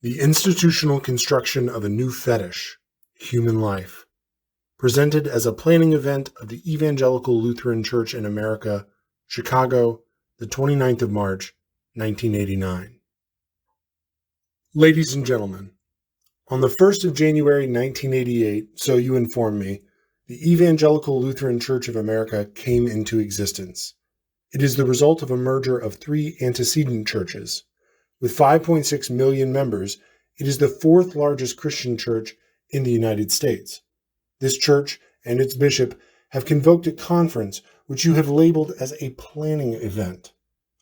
The institutional construction of a new fetish, human life, presented as a planning event of the Evangelical Lutheran Church in America, Chicago, the 29th of March, 1989. Ladies and gentlemen, on the 1st of January 1988, so you inform me, the Evangelical Lutheran Church of America came into existence. It is the result of a merger of three antecedent churches. With 5.6 million members, it is the fourth largest Christian church in the United States. This church and its bishop have convoked a conference which you have labeled as a planning event.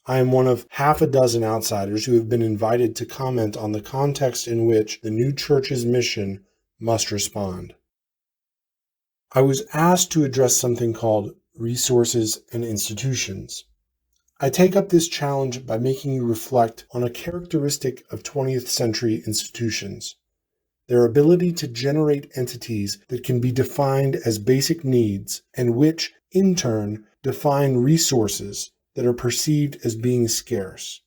I am one of half a dozen outsiders who have been invited to comment on the context in which the new church's mission must respond. I was asked to address something called resources and institutions. I take up this challenge by making you reflect on a characteristic of 20th century institutions: their ability to generate entities that can be defined as basic needs and which, in turn, define resources that are perceived as being scarce.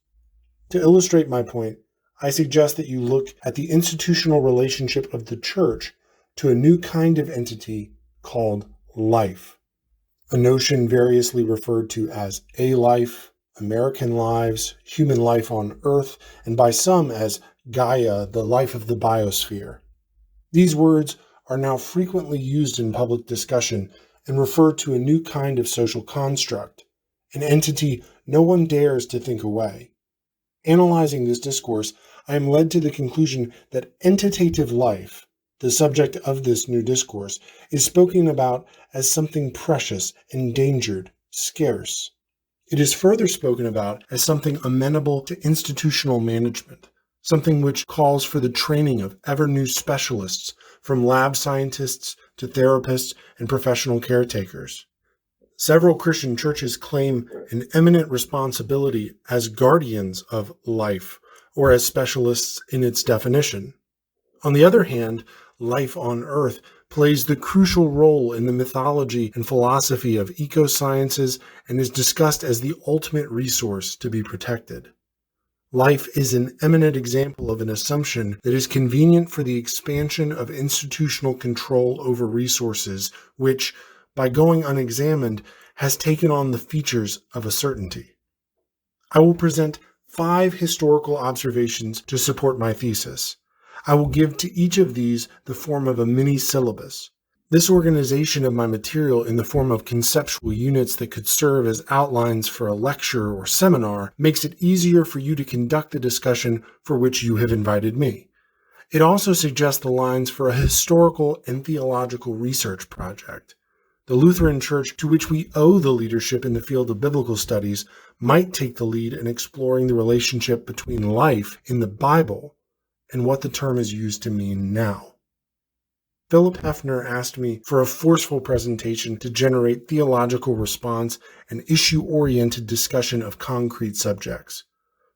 To illustrate my point, I suggest that you look at the institutional relationship of the church to a new kind of entity called life, a notion variously referred to as a life, American lives, human life on Earth, and by some as Gaia, the life of the biosphere. These words are now frequently used in public discussion and refer to a new kind of social construct, an entity no one dares to think away. Analyzing this discourse, I am led to the conclusion that entitative life, the subject of this new discourse, is spoken about as something precious, endangered, scarce. It is further spoken about as something amenable to institutional management, something which calls for the training of ever-new specialists, from lab scientists to therapists and professional caretakers. Several Christian churches claim an eminent responsibility as guardians of life, or as specialists in its definition. On the other hand, life on Earth plays the crucial role in the mythology and philosophy of ecosciences and is discussed as the ultimate resource to be protected. Life is an eminent example of an assumption that is convenient for the expansion of institutional control over resources, which, by going unexamined, has taken on the features of a certainty. I will present 5 historical observations to support my thesis. I will give to each of these the form of a mini-syllabus. This organization of my material in the form of conceptual units that could serve as outlines for a lecture or seminar makes it easier for you to conduct the discussion for which you have invited me. It also suggests the lines for a historical and theological research project. The Lutheran Church, to which we owe the leadership in the field of biblical studies, might take the lead in exploring the relationship between life in the Bible and what the term is used to mean now. Philip Hefner asked me for a forceful presentation to generate theological response and issue-oriented discussion of concrete subjects.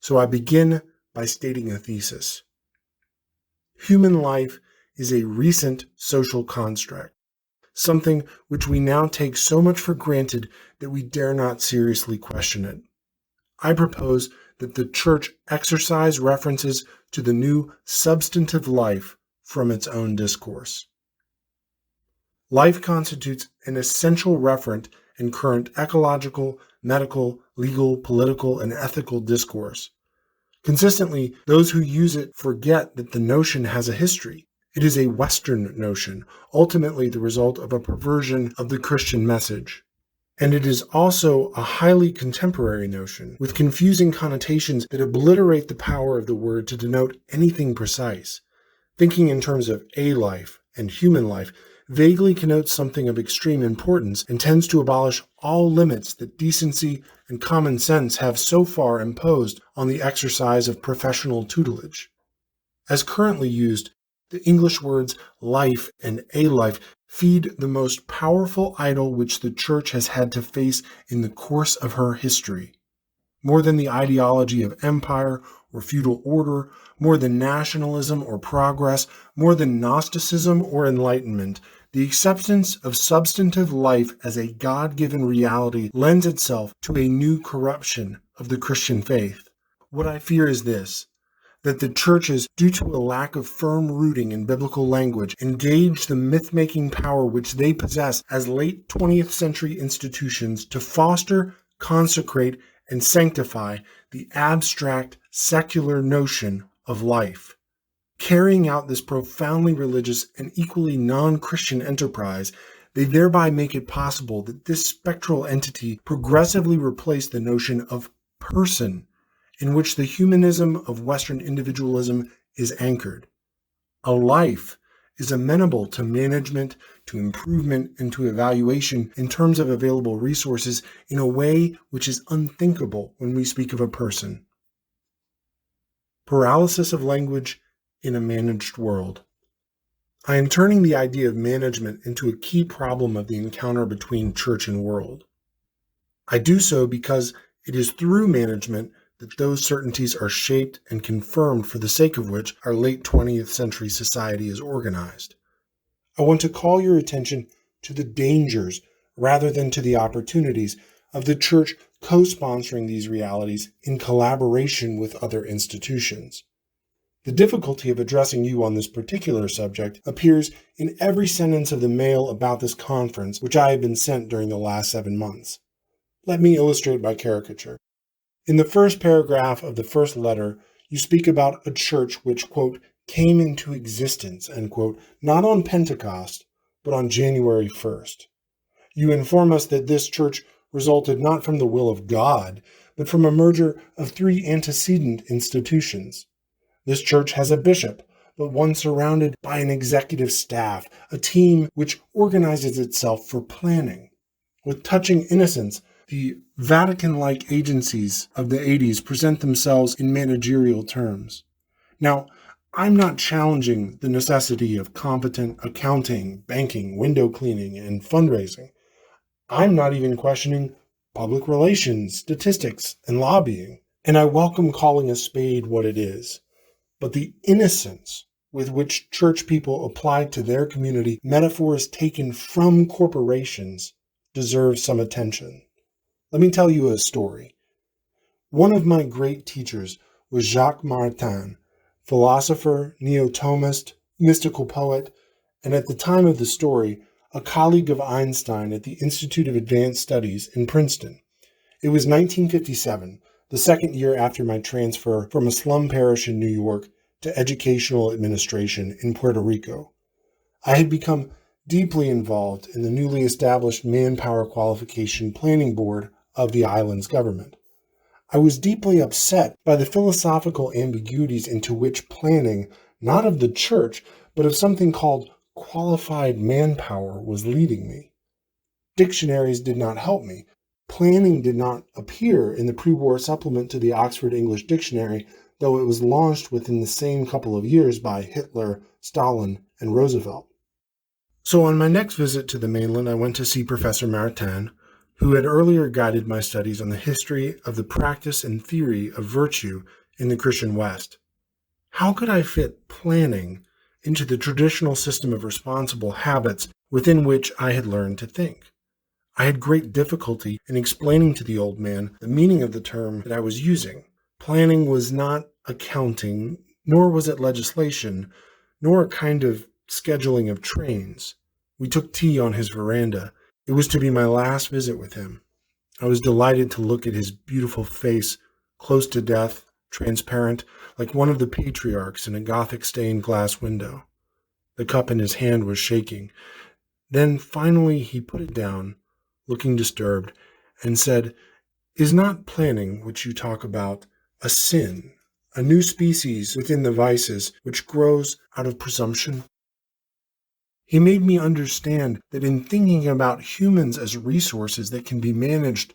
So I begin by stating a thesis. Human life is a recent social construct, something which we now take so much for granted that we dare not seriously question it. I propose that the Church exercise references to the new substantive life from its own discourse. Life constitutes an essential referent in current ecological, medical, legal, political, and ethical discourse. Consistently, those who use it forget that the notion has a history. It is a Western notion, ultimately the result of a perversion of the Christian message. And it is also a highly contemporary notion, with confusing connotations that obliterate the power of the word to denote anything precise. Thinking in terms of a life and human life vaguely connotes something of extreme importance and tends to abolish all limits that decency and common sense have so far imposed on the exercise of professional tutelage. As currently used, the English words life and a life feed the most powerful idol which the Church has had to face in the course of her history. More than the ideology of empire or feudal order, more than nationalism or progress, more than Gnosticism or enlightenment, the acceptance of substantive life as a God-given reality lends itself to a new corruption of the Christian faith. What I fear is this: that the churches, due to a lack of firm rooting in biblical language, engage the myth-making power which they possess as late 20th century institutions to foster, consecrate, and sanctify the abstract, secular notion of life. Carrying out this profoundly religious and equally non-Christian enterprise, they thereby make it possible that this spectral entity progressively replace the notion of person, in which the humanism of Western individualism is anchored. A life is amenable to management, to improvement, and to evaluation in terms of available resources in a way which is unthinkable when we speak of a person. Paralysis of language in a managed world. I am turning the idea of management into a key problem of the encounter between church and world. I do so because it is through management that those certainties are shaped and confirmed for the sake of which our late 20th century society is organized. I want to call your attention to the dangers rather than to the opportunities of the church co-sponsoring these realities in collaboration with other institutions. The difficulty of addressing you on this particular subject appears in every sentence of the mail about this conference which I have been sent during the last 7 months. Let me illustrate by caricature. In the first paragraph of the first letter, you speak about a church which, quote, came into existence, end quote, not on Pentecost, but on January 1st. You inform us that this church resulted not from the will of God, but from a merger of 3 antecedent institutions. This church has a bishop, but one surrounded by an executive staff, a team which organizes itself for planning. With touching innocence, the Vatican-like agencies of the 80s present themselves in managerial terms. Now, I'm not challenging the necessity of competent accounting, banking, window cleaning, and fundraising. I'm not even questioning public relations, statistics, and lobbying. And I welcome calling a spade what it is. But the innocence with which church people apply to their community metaphors taken from corporations deserves some attention. Let me tell you a story. One of my great teachers was Jacques Maritain, philosopher, neo-Thomist, mystical poet, and at the time of the story, a colleague of Einstein at the Institute of Advanced Studies in Princeton. It was 1957, the second year after my transfer from a slum parish in New York to educational administration in Puerto Rico. I had become deeply involved in the newly established Manpower Qualification Planning Board of the island's government. I was deeply upset by the philosophical ambiguities into which planning, not of the church, but of something called qualified manpower, was leading me. Dictionaries did not help me. Planning did not appear in the pre-war supplement to the Oxford English Dictionary, though it was launched within the same couple of years by Hitler, Stalin, and Roosevelt. So on my next visit to the mainland, I went to see Professor Maritain, who had earlier guided my studies on the history of the practice and theory of virtue in the Christian West. How could I fit planning into the traditional system of responsible habits within which I had learned to think? I had great difficulty in explaining to the old man the meaning of the term that I was using. Planning was not accounting, nor was it legislation, nor a kind of scheduling of trains. We took tea on his veranda. It was to be my last visit with him. I was delighted to look at his beautiful face, close to death, transparent, like one of the patriarchs in a Gothic stained glass window. The cup in his hand was shaking. Then finally he put it down, looking disturbed, and said, "Is not planning, which you talk about, a sin, a new species within the vices which grows out of presumption?" He made me understand that in thinking about humans as resources that can be managed,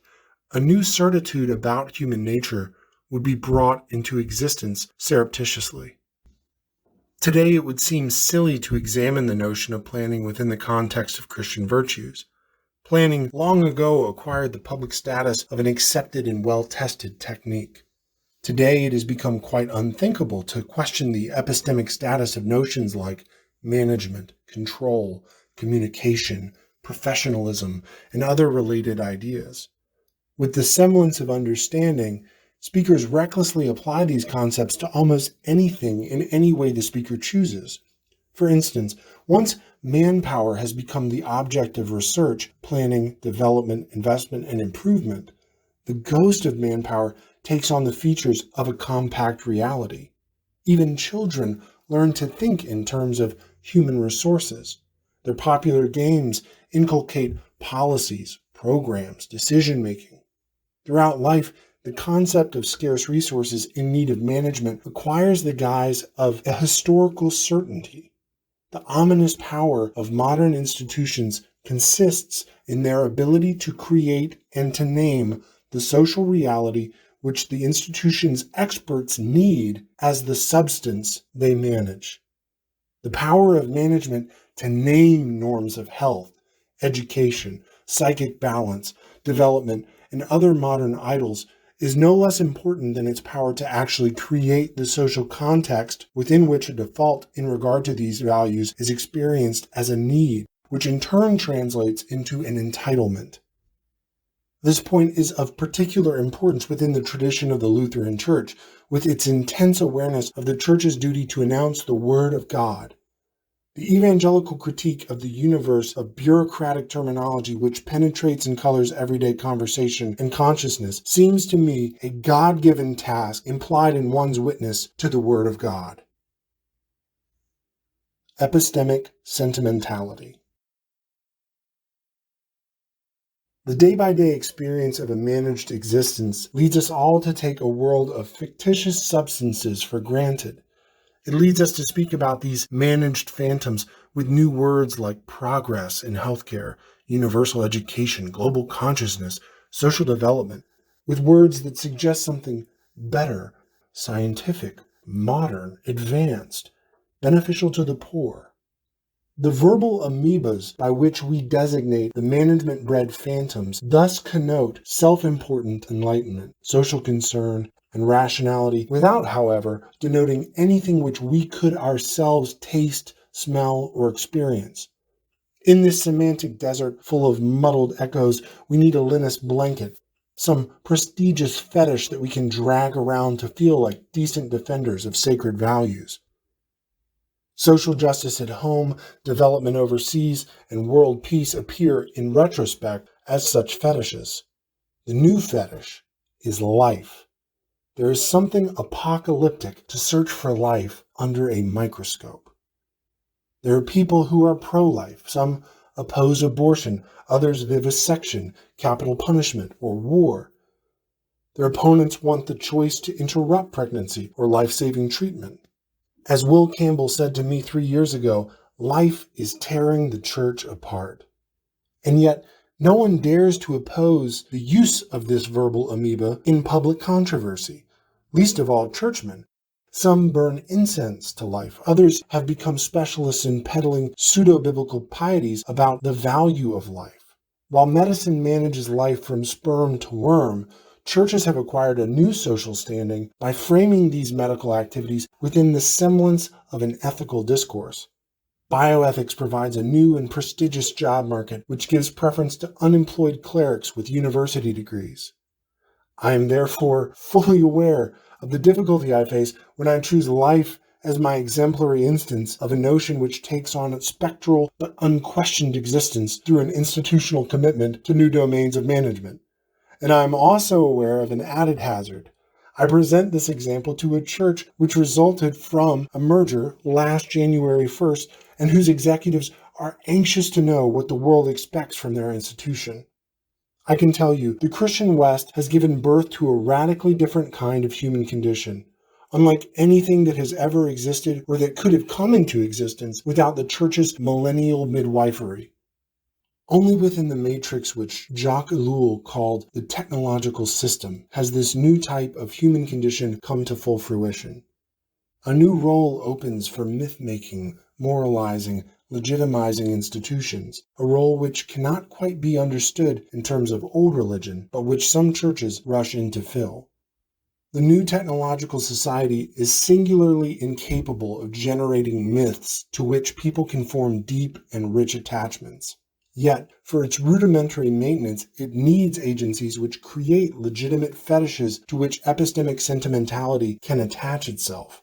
a new certitude about human nature would be brought into existence surreptitiously. Today, it would seem silly to examine the notion of planning within the context of Christian virtues. Planning long ago acquired the public status of an accepted and well-tested technique. Today, it has become quite unthinkable to question the epistemic status of notions like management, control, communication, professionalism, and other related ideas. With the semblance of understanding, Speakers recklessly apply these concepts to almost anything in any way the speaker chooses. For instance, once manpower has become the object of research, planning, development, investment, and improvement, the ghost of manpower takes on the features of a compact reality. Even children learn to think in terms of human resources. Their popular games inculcate policies, programs, decision-making. Throughout life, the concept of scarce resources in need of management acquires the guise of a historical certainty. The ominous power of modern institutions consists in their ability to create and to name the social reality which the institution's experts need as the substance they manage. The power of management to name norms of health, education, psychic balance, development, and other modern idols is no less important than its power to actually create the social context within which a default in regard to these values is experienced as a need, which in turn translates into an entitlement. This point is of particular importance within the tradition of the Lutheran Church, with its intense awareness of the Church's duty to announce the Word of God. The evangelical critique of the universe of bureaucratic terminology which penetrates and colors everyday conversation and consciousness seems to me a God-given task implied in one's witness to the Word of God. Epistemic sentimentality. The day-by-day experience of a managed existence leads us all to take a world of fictitious substances for granted. It leads us to speak about these managed phantoms with new words like progress in healthcare, universal education, global consciousness, social development, with words that suggest something better, scientific, modern, advanced, beneficial to the poor. The verbal amoebas by which we designate the management-bred phantoms thus connote self-important enlightenment, social concern, and rationality without, however, denoting anything which we could ourselves taste, smell, or experience. In this semantic desert full of muddled echoes, we need a Linus blanket, some prestigious fetish that we can drag around to feel like decent defenders of sacred values. Social justice at home, development overseas, and world peace appear in retrospect as such fetishes. The new fetish is life. There is something apocalyptic to search for life under a microscope. There are people who are pro-life. Some oppose abortion, others vivisection, capital punishment, or war. Their opponents want the choice to interrupt pregnancy or life-saving treatment. As Will Campbell said to me 3 years ago, life is tearing the church apart. And yet, no one dares to oppose the use of this verbal amoeba in public controversy, least of all churchmen. Some burn incense to life. Others have become specialists in peddling pseudo-biblical pieties about the value of life. While medicine manages life from sperm to worm, churches have acquired a new social standing by framing these medical activities within the semblance of an ethical discourse. Bioethics provides a new and prestigious job market which gives preference to unemployed clerics with university degrees. I am therefore fully aware of the difficulty I face when I choose life as my exemplary instance of a notion which takes on a spectral but unquestioned existence through an institutional commitment to new domains of management. And I am also aware of an added hazard. I present this example to a church which resulted from a merger last January 1st and whose executives are anxious to know what the world expects from their institution. I can tell you, the Christian West has given birth to a radically different kind of human condition, unlike anything that has ever existed or that could have come into existence without the church's millennial midwifery. Only within the matrix which Jacques Ellul called the technological system has this new type of human condition come to full fruition. A new role opens for myth-making, moralizing, legitimizing institutions, a role which cannot quite be understood in terms of old religion, but which some churches rush in to fill. The new technological society is singularly incapable of generating myths to which people can form deep and rich attachments. Yet, for its rudimentary maintenance, it needs agencies which create legitimate fetishes to which epistemic sentimentality can attach itself.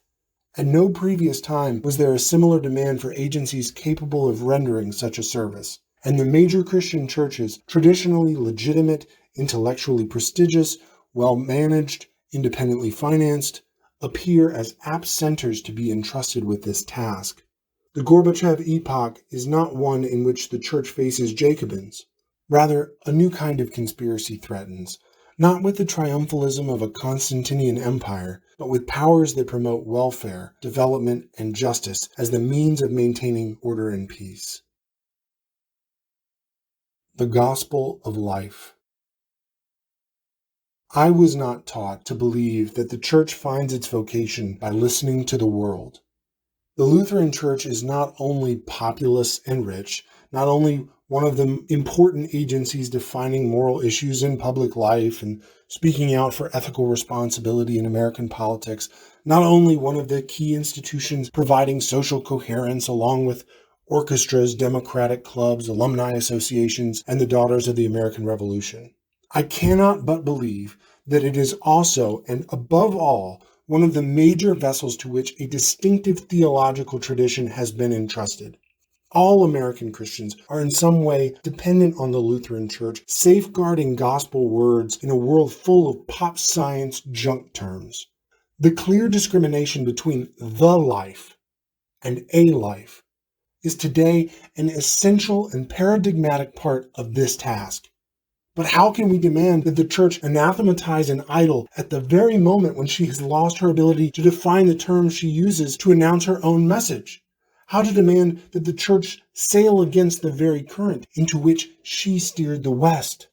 At no previous time was there a similar demand for agencies capable of rendering such a service, and the major Christian churches, traditionally legitimate, intellectually prestigious, well-managed, independently financed, appear as apt centers to be entrusted with this task. The Gorbachev epoch is not one in which the church faces Jacobins. Rather, a new kind of conspiracy threatens, not with the triumphalism of a Constantinian empire, but with powers that promote welfare, development, and justice as the means of maintaining order and peace. The Gospel of Life. I was not taught to believe that the church finds its vocation by listening to the world. The Lutheran Church is not only populous and rich, not only one of the important agencies defining moral issues in public life and speaking out for ethical responsibility in American politics, not only one of the key institutions providing social coherence along with orchestras, democratic clubs, alumni associations, and the Daughters of the American Revolution. I cannot but believe that it is also, and above all, one of the major vessels to which a distinctive theological tradition has been entrusted. All American Christians are in some way dependent on the Lutheran Church, safeguarding gospel words in a world full of pop science junk terms. The clear discrimination between the life and a life is today an essential and paradigmatic part of this task. But how can we demand that the church anathematize an idol at the very moment when she has lost her ability to define the terms she uses to announce her own message? How to demand that the church sail against the very current into which she steered the West?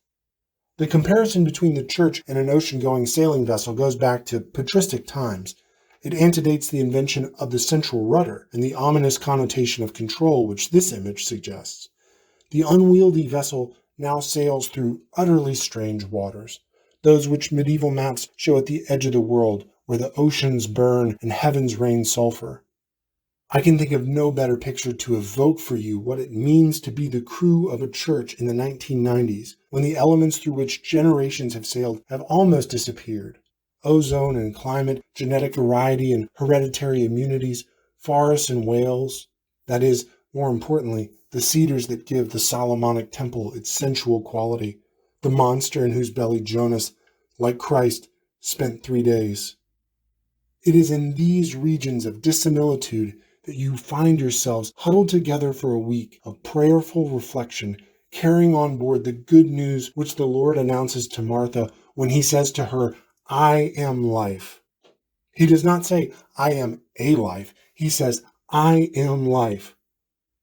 The comparison between the church and an ocean-going sailing vessel goes back to patristic times. It antedates the invention of the central rudder and the ominous connotation of control which this image suggests. The unwieldy vessel now sails through utterly strange waters, those which medieval maps show at the edge of the world, where the oceans burn and heavens rain sulfur. I can think of no better picture to evoke for you what it means to be the crew of a church in the 1990s, when the elements through which generations have sailed have almost disappeared. Ozone and climate, genetic variety and hereditary immunities, forests and whales, that is, more importantly, the cedars that give the Solomonic temple its sensual quality, the monster in whose belly Jonas, like Christ, spent 3 days. It is in these regions of dissimilitude that you find yourselves huddled together for a week of prayerful reflection, carrying on board the good news which the Lord announces to Martha when he says to her, I am life. He does not say, I am a life. He says, I am life.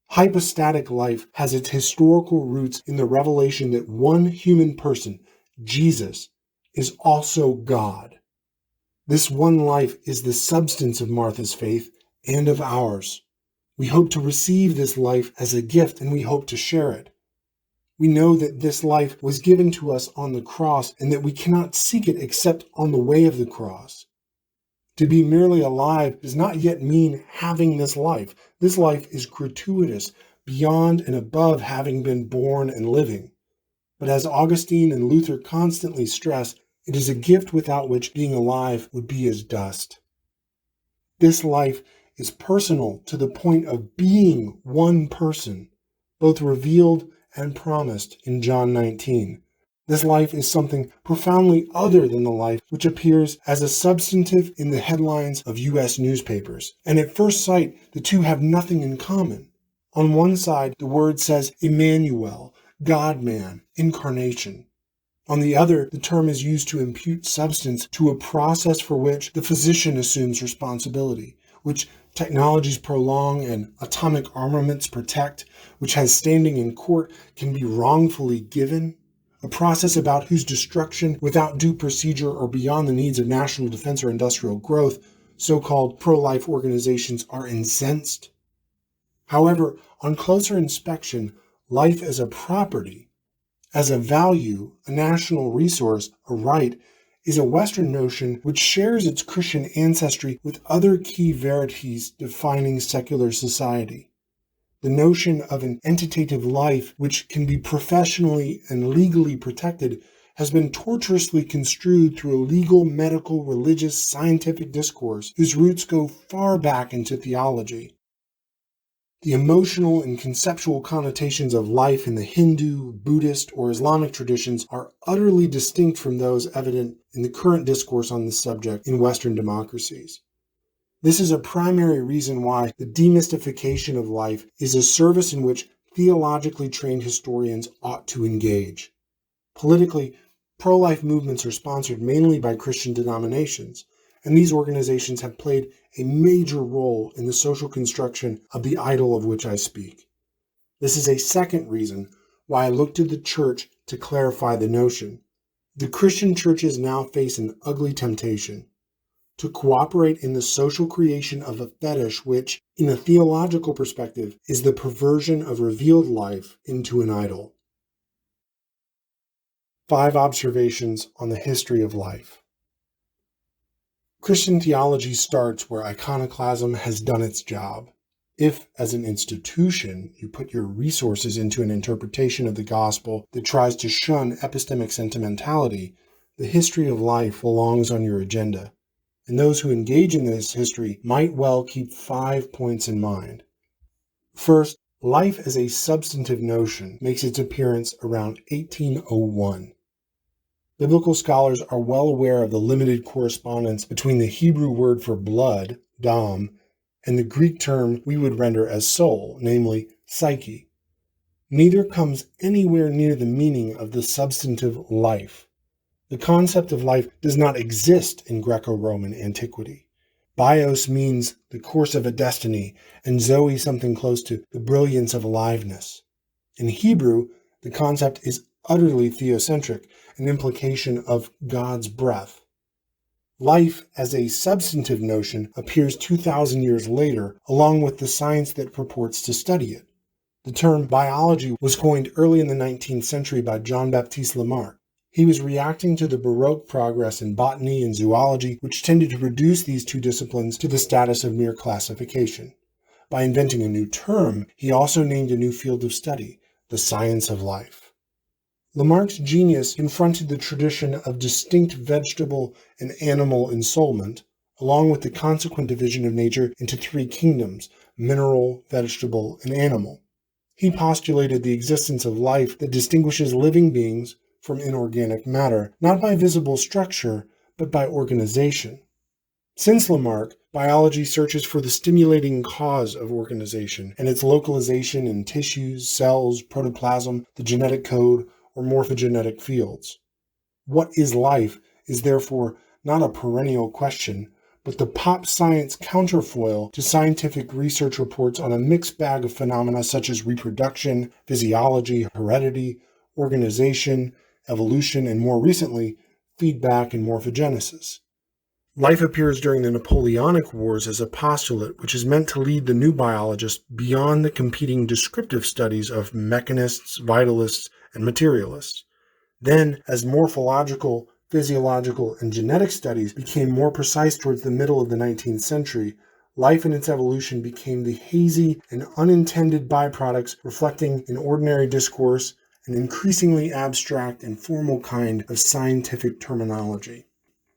Hypostatic life has its historical roots in the revelation that one human person, Jesus, is also God. This one life is the substance of Martha's faith and of ours. We hope to receive this life as a gift, and we hope to share it. We know that this life was given to us on the cross and that we cannot seek it except on the way of the cross. To be merely alive does not yet mean having this life. This life is gratuitous, beyond and above having been born and living. But as Augustine and Luther constantly stress, it is a gift without which being alive would be as dust. This life is personal to the point of being one person, both revealed and promised in John 19. This life is something profoundly other than the life which appears as a substantive in the headlines of U.S. newspapers. And at first sight, the two have nothing in common. On one side, the word says Emmanuel, God-man, incarnation. On the other, the term is used to impute substance to a process for which the physician assumes responsibility, which technologies prolong and atomic armaments protect, which has standing in court, can be wrongfully given, a process about whose destruction without due procedure or beyond the needs of national defense or industrial growth, so-called pro-life organizations are incensed. However, on closer inspection, life as a property, as a value, a national resource, a right, is a Western notion which shares its Christian ancestry with other key verities defining secular society. The notion of an entitative life, which can be professionally and legally protected, has been tortuously construed through a legal, medical, religious, scientific discourse whose roots go far back into theology. The emotional and conceptual connotations of life in the Hindu, Buddhist, or Islamic traditions are utterly distinct from those evident in the current discourse on this subject in Western democracies. This is a primary reason why the demystification of life is a service in which theologically trained historians ought to engage. Politically, pro-life movements are sponsored mainly by Christian denominations, and these organizations have played a major role in the social construction of the idol of which I speak. This is a second reason why I look to the church to clarify the notion. The Christian churches now face an ugly temptation to cooperate in the social creation of a fetish which, in a theological perspective, is the perversion of revealed life into an idol. 5 observations on the history of life. Christian theology starts where iconoclasm has done its job. If, as an institution, you put your resources into an interpretation of the gospel that tries to shun epistemic sentimentality, the history of life belongs on your agenda. And those who engage in this history might well keep 5 points in mind. First, life as a substantive notion makes its appearance around 1801. Biblical scholars are well aware of the limited correspondence between the Hebrew word for blood, dam, and the Greek term we would render as soul, namely psyche. Neither comes anywhere near the meaning of the substantive life. The concept of life does not exist in Greco-Roman antiquity. Bios means the course of a destiny, and zoe something close to the brilliance of aliveness. In Hebrew, the concept is utterly theocentric, an implication of God's breath. Life as a substantive notion appears 2,000 years later, along with the science that purports to study it. The term biology was coined early in the 19th century by Jean-Baptiste Lamarck. He was reacting to the Baroque progress in botany and zoology, which tended to reduce these two disciplines to the status of mere classification. By inventing a new term, he also named a new field of study, the science of life. Lamarck's genius confronted the tradition of distinct vegetable and animal ensoulment, along with the consequent division of nature into 3 kingdoms, mineral, vegetable, and animal. He postulated the existence of life that distinguishes living beings from inorganic matter, not by visible structure, but by organization. Since Lamarck, biology searches for the stimulating cause of organization and its localization in tissues, cells, protoplasm, the genetic code, or morphogenetic fields. What is life is therefore not a perennial question, but the pop science counterfoil to scientific research reports on a mixed bag of phenomena such as reproduction, physiology, heredity, organization, evolution, and more recently, feedback and morphogenesis. Life appears during the Napoleonic Wars as a postulate which is meant to lead the new biologists beyond the competing descriptive studies of mechanists, vitalists, and materialists. Then, as morphological, physiological, and genetic studies became more precise towards the middle of the 19th century, life and its evolution became the hazy and unintended byproducts reflecting in ordinary discourse an increasingly abstract and formal kind of scientific terminology.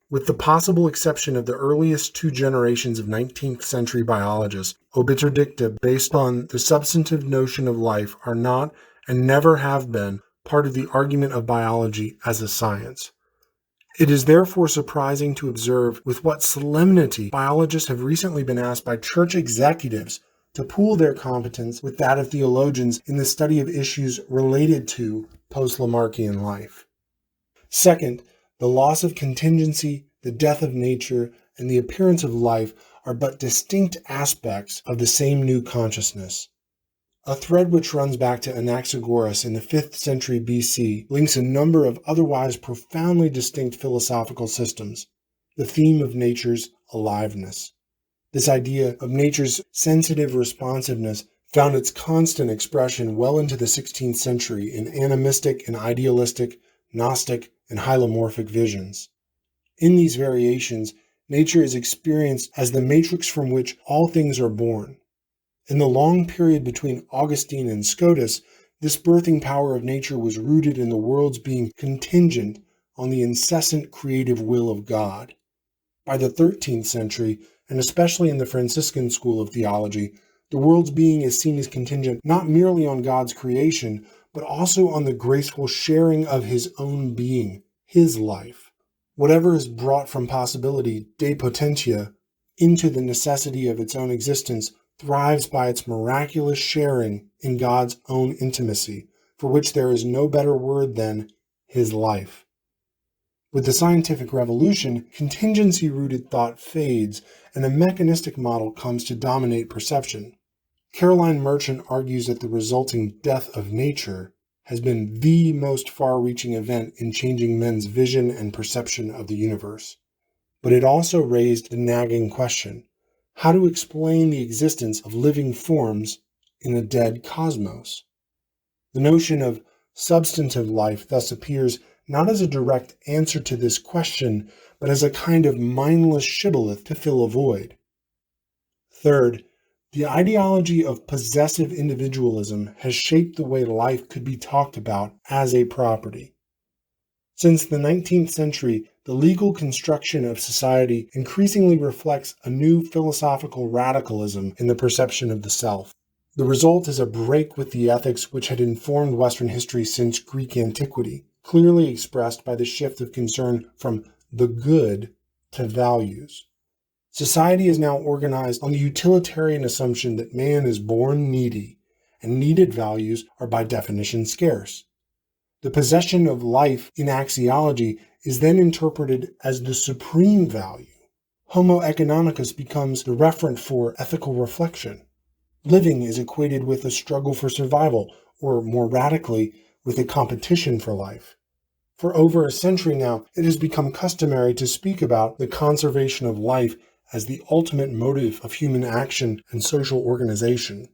With the possible exception of the earliest 2 generations of 19th century biologists, obiter dicta based on the substantive notion of life are not and never have been part of the argument of biology as a science. It is therefore surprising to observe with what solemnity biologists have recently been asked by church executives to pool their competence with that of theologians in the study of issues related to post-Lamarckian life. Second, the loss of contingency, the death of nature, and the appearance of life are but distinct aspects of the same new consciousness. A thread which runs back to Anaxagoras in the 5th century BC links a number of otherwise profoundly distinct philosophical systems, the theme of nature's aliveness. This idea of nature's sensitive responsiveness found its constant expression well into the 16th century in animistic and idealistic, Gnostic, and hylomorphic visions. In these variations, nature is experienced as the matrix from which all things are born. In the long period between Augustine and Scotus, this birthing power of nature was rooted in the world's being contingent on the incessant creative will of God. By the 13th century, and especially in the Franciscan school of theology, the world's being is seen as contingent not merely on God's creation, but also on the graceful sharing of his own being, his life. Whatever is brought from possibility, de potentia, into the necessity of its own existence thrives by its miraculous sharing in God's own intimacy, for which there is no better word than his life. With the scientific revolution, contingency-rooted thought fades, and a mechanistic model comes to dominate perception. Caroline Merchant argues that the resulting death of nature has been the most far-reaching event in changing men's vision and perception of the universe. But it also raised the nagging question: how to explain the existence of living forms in a dead cosmos? The notion of substantive life thus appears not as a direct answer to this question, but as a kind of mindless shibboleth to fill a void. Third, the ideology of possessive individualism has shaped the way life could be talked about as a property. Since the 19th century, the legal construction of society increasingly reflects a new philosophical radicalism in the perception of the self. The result is a break with the ethics which had informed Western history since Greek antiquity, clearly expressed by the shift of concern from the good to values. Society is now organized on the utilitarian assumption that man is born needy, and needed values are by definition scarce. The possession of life in axiology is then interpreted as the supreme value. Homo economicus becomes the referent for ethical reflection. Living is equated with a struggle for survival, or more radically, with a competition for life. For over a century now, it has become customary to speak about the conservation of life as the ultimate motive of human action and social organization.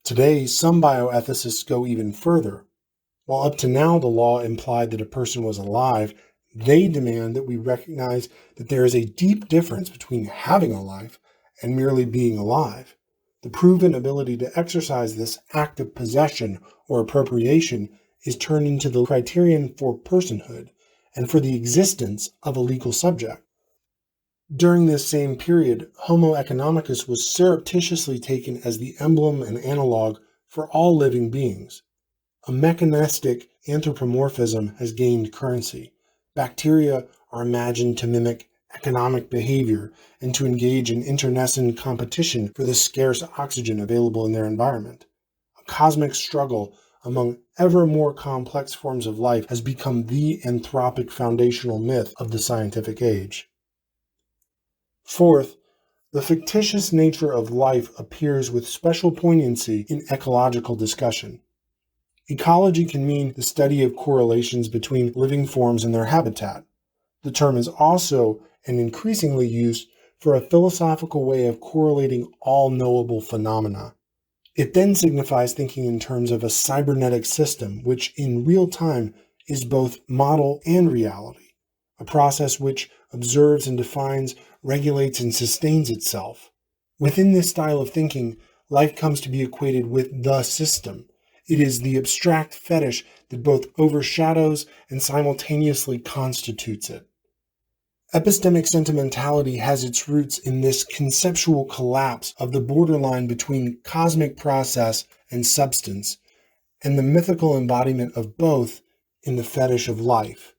Today, some bioethicists go even further. While up to now the law implied that a person was alive, they demand that we recognize that there is a deep difference between having a life and merely being alive. The proven ability to exercise this act of possession or appropriation is turned into the criterion for personhood and for the existence of a legal subject. During this same period, Homo economicus was surreptitiously taken as the emblem and analog for all living beings. A mechanistic anthropomorphism has gained currency. Bacteria are imagined to mimic economic behavior and to engage in internecine competition for the scarce oxygen available in their environment. A cosmic struggle among ever more complex forms of life has become the anthropic foundational myth of the scientific age. Fourth, the fictitious nature of life appears with special poignancy in ecological discussion. Ecology can mean the study of correlations between living forms and their habitat. The term is also and increasingly used for a philosophical way of correlating all knowable phenomena. It then signifies thinking in terms of a cybernetic system, which in real time is both model and reality, a process which observes and defines, regulates and sustains itself. Within this style of thinking, life comes to be equated with the system. It is the abstract fetish that both overshadows and simultaneously constitutes it. Epistemic sentimentality has its roots in this conceptual collapse of the borderline between cosmic process and substance, and the mythical embodiment of both in the fetish of life.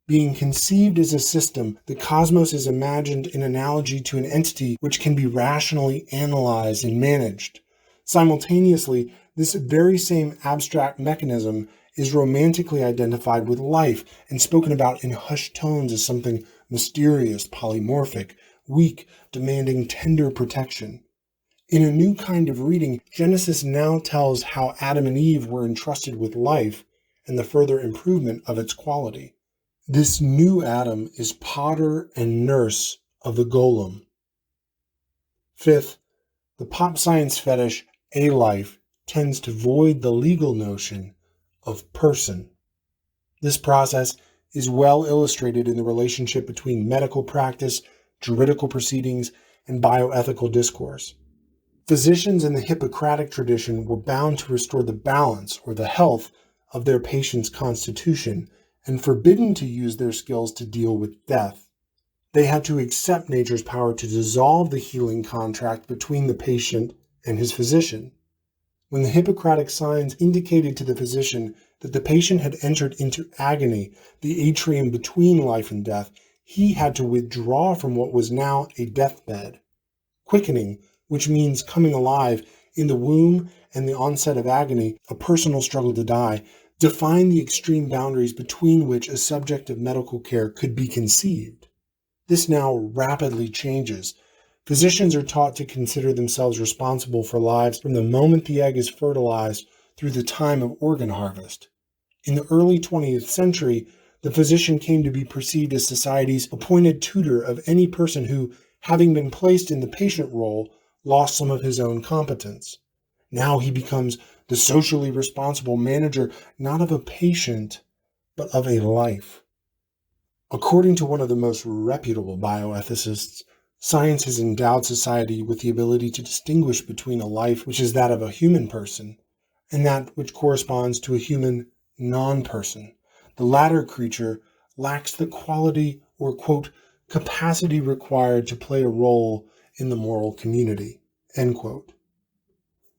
Being conceived as a system, the cosmos is imagined in analogy to an entity which can be rationally analyzed and managed. Simultaneously, this very same abstract mechanism is romantically identified with life and spoken about in hushed tones as something mysterious, polymorphic, weak, demanding tender protection. In a new kind of reading, Genesis now tells how Adam and Eve were entrusted with life and the further improvement of its quality. This new Adam is potter and nurse of the golem. Fifth, the pop science fetish, a life, tends to void the legal notion of person. This process is well illustrated in the relationship between medical practice, juridical proceedings, and bioethical discourse. Physicians in the Hippocratic tradition were bound to restore the balance or the health of their patient's constitution and forbidden to use their skills to deal with death. They had to accept nature's power to dissolve the healing contract between the patient and his physician. When the Hippocratic signs indicated to the physician that the patient had entered into agony, the atrium between life and death, he had to withdraw from what was now a deathbed. Quickening, which means coming alive, in the womb and the onset of agony, a personal struggle to die, define the extreme boundaries between which a subject of medical care could be conceived. This now rapidly changes. Physicians are taught to consider themselves responsible for lives from the moment the egg is fertilized through the time of organ harvest. In the early 20th century, the physician came to be perceived as society's appointed tutor of any person who, having been placed in the patient role, lost some of his own competence. Now he becomes the socially responsible manager not of a patient, but of a life. According to one of the most reputable bioethicists, science has endowed society with the ability to distinguish between a life which is that of a human person and that which corresponds to a human non-person. The latter creature lacks the quality or, quote, capacity required to play a role in the moral community, end quote.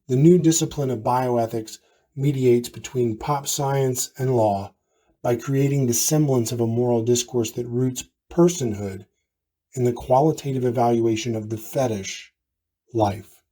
The new discipline of bioethics mediates between pop science and law by creating the semblance of a moral discourse that roots personhood in the qualitative evaluation of the fetish, life.